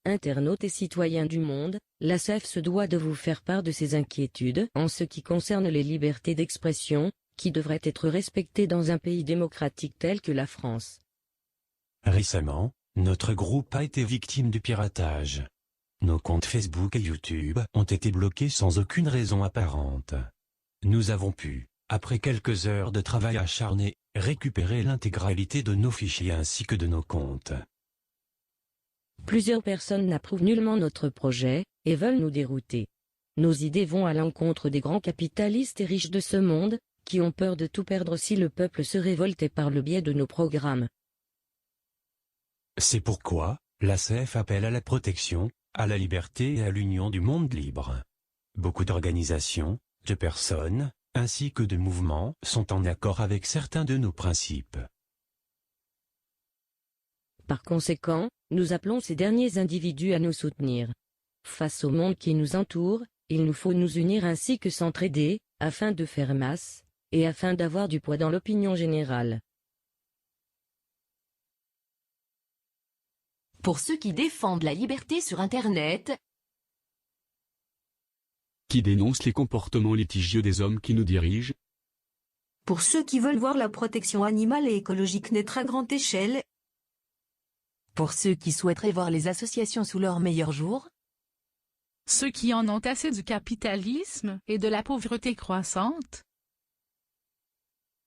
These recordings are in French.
Internautes et citoyens du monde, l'ASF se doit de vous faire part de ses inquiétudes en ce qui concerne les libertés d'expression, qui devraient être respectées dans un pays démocratique tel que la France. Récemment, notre groupe a été victime du piratage. Nos comptes Facebook et YouTube ont été bloqués sans aucune raison apparente. Nous avons pu, après quelques heures de travail acharné, récupérer l'intégralité de nos fichiers ainsi que de nos comptes. Plusieurs personnes n'approuvent nullement notre projet, et veulent nous dérouter. Nos idées vont à l'encontre des grands capitalistes et riches de ce monde, qui ont peur de tout perdre si le peuple se révoltait par le biais de nos programmes. C'est pourquoi, l'ASF appelle à la protection, à la liberté et à l'union du monde libre. Beaucoup d'organisations, de personnes, ainsi que de mouvements sont en accord avec certains de nos principes. Par conséquent, nous appelons ces derniers individus à nous soutenir. Face au monde qui nous entoure, il nous faut nous unir ainsi que s'entraider, afin de faire masse, et afin d'avoir du poids dans l'opinion générale. Pour ceux qui défendent la liberté sur Internet, qui dénoncent les comportements litigieux des hommes qui nous dirigent, pour ceux qui veulent voir la protection animale et écologique naître à grande échelle, pour ceux qui souhaiteraient voir les associations sous leur meilleur jour, ceux qui en ont assez du capitalisme et de la pauvreté croissante,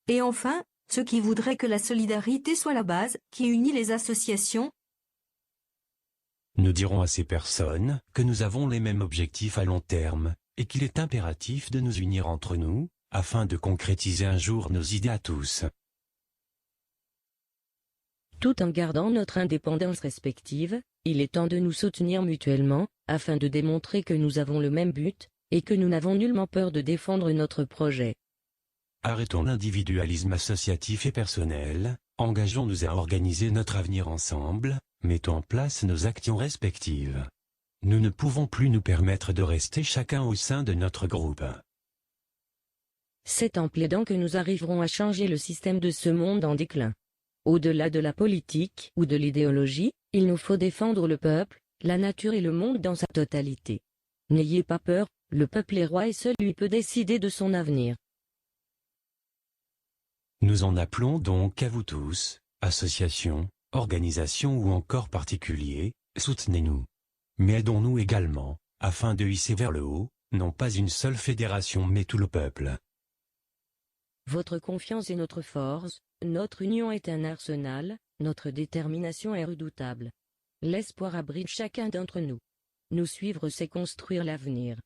et enfin, ceux qui voudraient que la solidarité soit la base qui unit les associations. Nous dirons à ces personnes que nous avons les mêmes objectifs à long terme, et qu'il est impératif de nous unir entre nous, afin de concrétiser un jour nos idées à tous. Tout en gardant notre indépendance respective, il est temps de nous soutenir mutuellement, afin de démontrer que nous avons le même but, et que nous n'avons nullement peur de défendre notre projet. Arrêtons l'individualisme associatif et personnel, engageons-nous à organiser notre avenir ensemble, mettons en place nos actions respectives. Nous ne pouvons plus nous permettre de rester chacun au sein de notre groupe. C'est en plaidant que nous arriverons à changer le système de ce monde en déclin. Au-delà de la politique ou de l'idéologie, il nous faut défendre le peuple, la nature et le monde dans sa totalité. N'ayez pas peur, le peuple est roi et seul lui peut décider de son avenir. Nous en appelons donc à vous tous, associations, organisations ou encore particuliers, soutenez-nous. Mais aidons-nous également, afin de hisser vers le haut, non pas une seule fédération mais tout le peuple. Votre confiance est notre force, notre union est un arsenal, notre détermination est redoutable. L'espoir abrite chacun d'entre nous. Nous suivre c'est construire l'avenir.